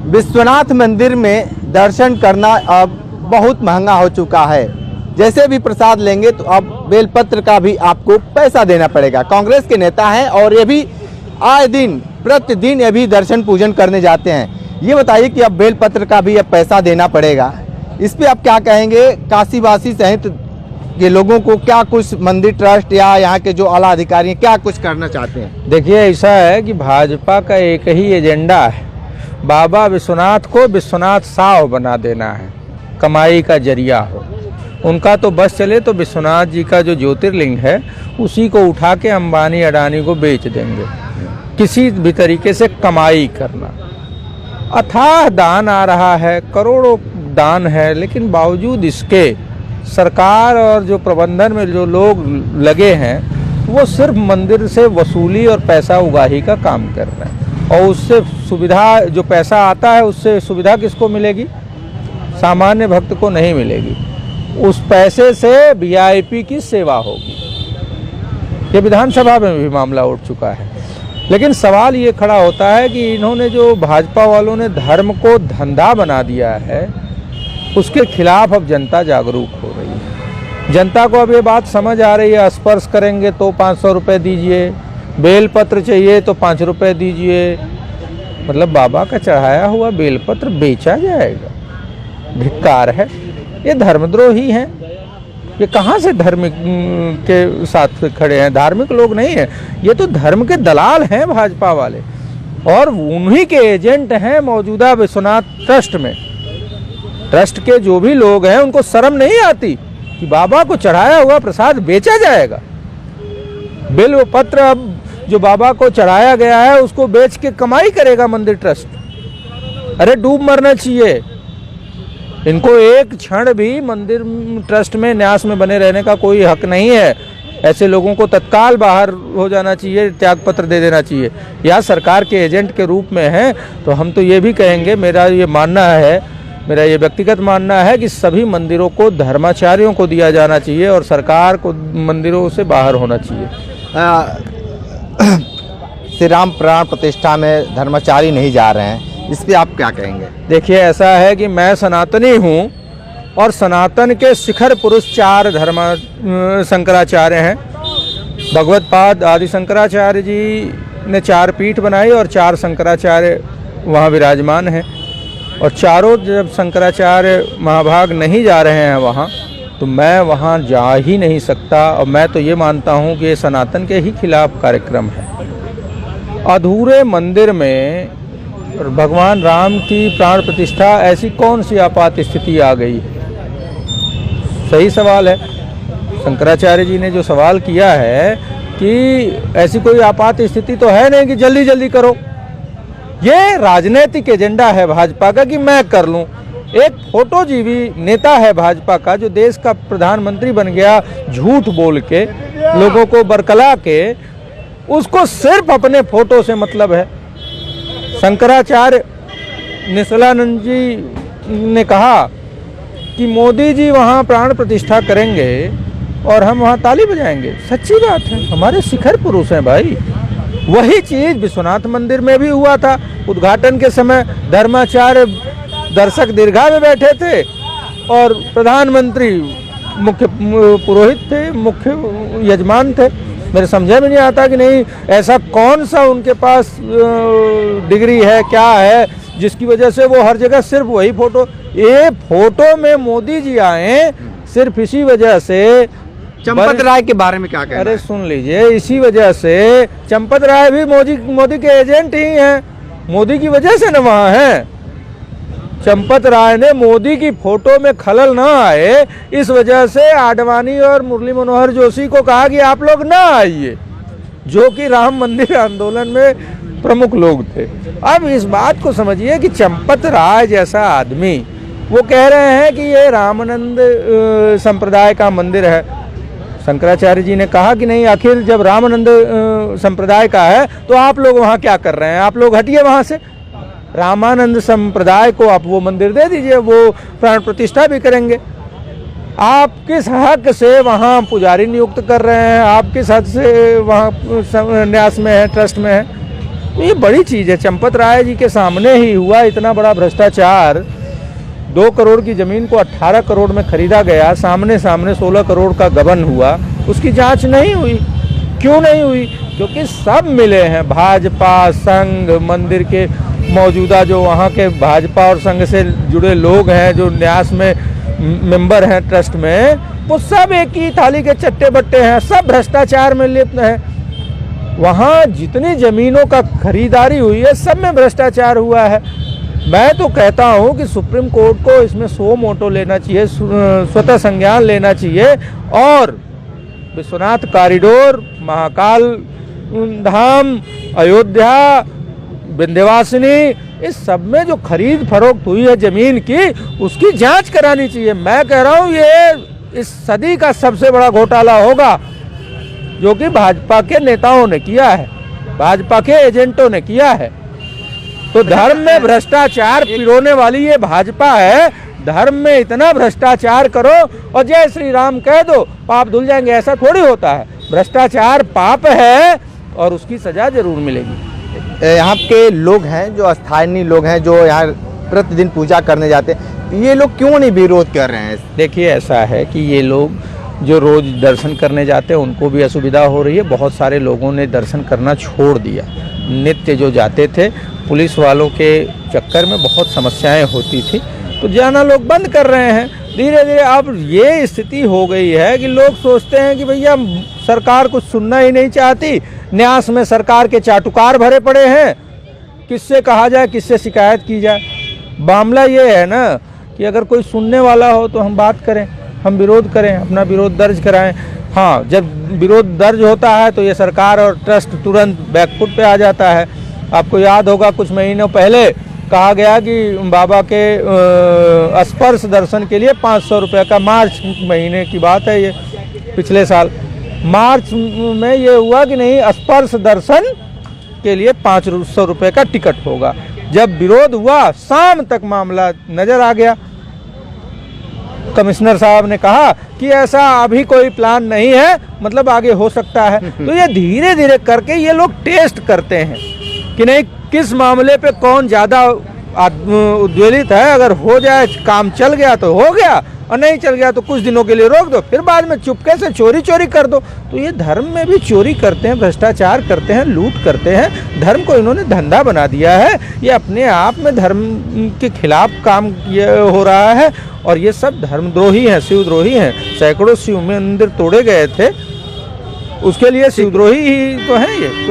विश्वनाथ मंदिर में दर्शन करना अब बहुत महंगा हो चुका है। जैसे भी प्रसाद लेंगे तो अब बेलपत्र का भी आपको पैसा देना पड़ेगा। कांग्रेस के नेता हैं और ये भी आए दिन प्रतिदिन ये भी दर्शन पूजन करने जाते हैं। ये बताइए कि अब बेलपत्र का भी अब पैसा देना पड़ेगा, इस पे आप क्या कहेंगे? काशीवासी सहित ये लोगों को क्या कुछ मंदिर ट्रस्ट या यहाँ के जो आला अधिकारी हैं क्या कुछ करना चाहते हैं? देखिए, ऐसा है कि भाजपा का एक ही एजेंडा है, बाबा विश्वनाथ को विश्वनाथ साव बना देना है, कमाई का जरिया हो। उनका तो बस चले तो विश्वनाथ जी का जो ज्योतिर्लिंग है उसी को उठा के अंबानी अडानी को बेच देंगे, किसी भी तरीके से कमाई करना। अथाह दान आ रहा है, करोड़ों दान है, लेकिन बावजूद इसके सरकार और जो प्रबंधन में जो लोग लगे हैं वो सिर्फ मंदिर से वसूली और पैसा उगाही का काम कर रहे हैं। और उससे सुविधा, जो पैसा आता है उससे सुविधा किसको मिलेगी? सामान्य भक्त को नहीं मिलेगी। उस पैसे से वीआईपी की सेवा होगी। ये विधानसभा में भी मामला उठ चुका है। लेकिन सवाल ये खड़ा होता है कि इन्होंने जो भाजपा वालों ने धर्म को धंधा बना दिया है, उसके खिलाफ अब जनता जागरूक हो रही है। जनता को अब ये बात समझ आ रही है, स्पर्श करेंगे तो 500 रुपये दीजिए, बेलपत्र चाहिए तो 5 रुपये दीजिए, मतलब बाबा का चढ़ाया हुआ बेलपत्र बेचा जाएगा। धिक्कार है, ये धर्मद्रोही हैं। ये कहाँ से धर्म के साथ खड़े हैं? धार्मिक लोग नहीं हैं, ये तो धर्म के दलाल हैं भाजपा वाले, और उन्हीं के एजेंट हैं मौजूदा विश्वनाथ ट्रस्ट में। ट्रस्ट के जो भी लोग हैं उनको शर्म नहीं आती कि बाबा को चढ़ाया हुआ प्रसाद बेचा जाएगा। बिल्व पत्र अब जो बाबा को चढ़ाया गया है उसको बेच के कमाई करेगा मंदिर ट्रस्ट। अरे डूब मरना चाहिए इनको। एक क्षण भी मंदिर ट्रस्ट में न्यास में बने रहने का कोई हक नहीं है। ऐसे लोगों को तत्काल बाहर हो जाना चाहिए, त्यागपत्र दे देना चाहिए। या सरकार के एजेंट के रूप में हैं तो हम तो ये भी कहेंगे, मेरा ये मानना है, मेरा ये व्यक्तिगत मानना है कि सभी मंदिरों को धर्माचार्यों को दिया जाना चाहिए और सरकार को मंदिरों से बाहर होना चाहिए। श्री राम प्राण प्रतिष्ठा में धर्माचारी नहीं जा रहे हैं, इस पे आप क्या कहेंगे? देखिए, ऐसा है कि मैं सनातनी हूँ और सनातन के शिखर पुरुष 4 शंकराचार्य हैं। भगवत्पाद आदि शंकराचार्य जी ने 4 पीठ बनाई और 4 शंकराचार्य वहाँ विराजमान हैं। और चारों जब शंकराचार्य महाभाग नहीं जा रहे हैं वहाँ, तो मैं वहाँ जा ही नहीं सकता। और मैं तो ये मानता हूँ कि ये सनातन के ही खिलाफ कार्यक्रम है। अधूरे मंदिर में भगवान राम की प्राण प्रतिष्ठा, ऐसी कौन सी आपात स्थिति आ गई? सही सवाल है। शंकराचार्य जी ने जो सवाल किया है कि ऐसी कोई आपात स्थिति तो है नहीं कि जल्दी जल्दी करो। ये राजनीतिक एजेंडा है भाजपा का कि मैं कर लूं। एक फोटोजीवी नेता है भाजपा का जो देश का प्रधानमंत्री बन गया झूठ बोल के, लोगों को बरकला के, उसको सिर्फ अपने फोटो से मतलब है। शंकराचार्य निशलानंद जी ने कहा कि मोदी जी वहाँ प्राण प्रतिष्ठा करेंगे और हम वहाँ ताली बजाएंगे। सच्ची बात है, हमारे शिखर पुरुष हैं भाई। वही चीज़ विश्वनाथ मंदिर में भी हुआ था। उद्घाटन के समय धर्माचार्य दर्शक दीर्घा में बैठे थे और प्रधानमंत्री मुख्य पुरोहित थे, मुख्य यजमान थे। मेरे समझे में नहीं आता कि नहीं ऐसा कौन सा उनके पास डिग्री है, क्या है, जिसकी वजह से वो हर जगह सिर्फ वही फोटो, ये फोटो में मोदी जी आए सिर्फ इसी वजह से। चंपत राय के बारे में क्या कहना है? अरे सुन लीजिए, इसी वजह से चंपत राय भी मोदी के एजेंट ही हैं। मोदी की वजह से न वहाँ हैं। चंपत राय ने मोदी की फोटो में खलल ना आए, इस वजह से आडवाणी और मुरली मनोहर जोशी को कहा कि आप लोग ना आइए, जो कि राम मंदिर आंदोलन में प्रमुख लोग थे। अब इस बात को समझिए कि चंपत राय जैसा आदमी वो कह रहे हैं कि ये रामानंद संप्रदाय का मंदिर है। शंकराचार्य जी ने कहा कि नहीं, आखिर जब रामानंद संप्रदाय का है तो आप लोग वहाँ क्या कर रहे हैं? आप लोग हटिए वहाँ से। रामानंद संप्रदाय को आप वो मंदिर दे दीजिए, वो प्राण प्रतिष्ठा भी करेंगे। आप किस हक से वहाँ पुजारी नियुक्त कर रहे हैं? आप किस हद से वहाँ न्यास में है, ट्रस्ट में है? ये बड़ी चीज़ है। चंपत राय जी के सामने ही हुआ इतना बड़ा भ्रष्टाचार। 2 करोड़ की ज़मीन को 18 करोड़ में खरीदा गया, सामने सामने 16 करोड़ का गबन हुआ, उसकी जांच नहीं हुई। क्यों नहीं हुई? क्योंकि सब मिले हैं, भाजपा, संघ, मंदिर के मौजूदा जो वहाँ के भाजपा और संघ से जुड़े लोग हैं, जो न्यास में मेंबर हैं ट्रस्ट में, वो सब एक ही थाली के चट्टे बट्टे हैं, सब भ्रष्टाचार में लिप्त हैं। वहाँ जितनी ज़मीनों का खरीदारी हुई है सब में भ्रष्टाचार हुआ है। मैं तो कहता हूँ कि सुप्रीम कोर्ट को इसमें सो मोटो लेना चाहिए, स्वतः संज्ञान लेना चाहिए और विश्वनाथ कॉरिडोर, महाकाल धाम, अयोध्या, विंध्यवासिनी, इस सब में जो खरीद फरोख्त हुई है ज़मीन की, उसकी जांच करानी चाहिए। मैं कह रहा हूँ ये इस सदी का सबसे बड़ा घोटाला होगा जो कि भाजपा के नेताओं ने किया है, भाजपा के एजेंटों ने किया है। तो धर्म में भ्रष्टाचार पिरोने वाली ये भाजपा है। धर्म में इतना भ्रष्टाचार करो और जय श्री राम कह दो, पाप धुल जाएंगे, ऐसा थोड़ी होता है। भ्रष्टाचार पाप है और उसकी सजा जरूर मिलेगी। यहाँ के लोग हैं, जो स्थानीय लोग हैं, जो यहाँ प्रतिदिन पूजा करने जाते हैं, ये लोग क्यों नहीं विरोध कर रहे हैं? देखिए, ऐसा है कि ये लोग जो रोज़ दर्शन करने जाते हैं उनको भी असुविधा हो रही है। बहुत सारे लोगों ने दर्शन करना छोड़ दिया। नित्य जो जाते थे, पुलिस वालों के चक्कर में बहुत समस्याएं होती थी, तो जाना लोग बंद कर रहे हैं। धीरे धीरे अब ये स्थिति हो गई है कि लोग सोचते हैं कि भैया सरकार कुछ सुनना ही नहीं चाहती, न्यास में सरकार के चाटुकार भरे पड़े हैं, किससे कहा जाए, किससे शिकायत की जाए। मामला ये है ना कि अगर कोई सुनने वाला हो तो हम बात करें, हम विरोध करें, अपना विरोध दर्ज कराएं। हाँ, जब विरोध दर्ज होता है तो ये सरकार और ट्रस्ट तुरंत बैकफुट पे आ जाता है। आपको याद होगा कुछ महीनों पहले कहा गया कि बाबा के स्पर्श दर्शन के लिए 500 रुपये का, मार्च महीने की बात है ये, पिछले साल मार्च में ये हुआ कि नहीं, स्पर्श दर्शन के लिए 500 रुपये का टिकट होगा। जब विरोध हुआ शाम तक मामला नज़र आ गया। कमिश्नर साहब ने कहा कि ऐसा अभी कोई प्लान नहीं है, मतलब आगे हो सकता है। तो ये धीरे धीरे करके ये लोग टेस्ट करते हैं कि नहीं, किस मामले पे कौन ज़्यादा उद्वेलित है। अगर हो जाए, काम चल गया तो हो गया, और नहीं चल गया तो कुछ दिनों के लिए रोक दो, फिर बाद में चुपके से चोरी कर दो। तो ये धर्म में भी चोरी करते हैं, भ्रष्टाचार करते हैं, लूट करते हैं। धर्म को इन्होंने धंधा बना दिया है। ये अपने आप में धर्म के खिलाफ काम ये हो रहा है और ये सब धर्मद्रोही हैं, शिवद्रोही हैं। सैकड़ों शिव मंदिर तोड़े गए थे, उसके लिए शिवद्रोही ही तो हैं ये।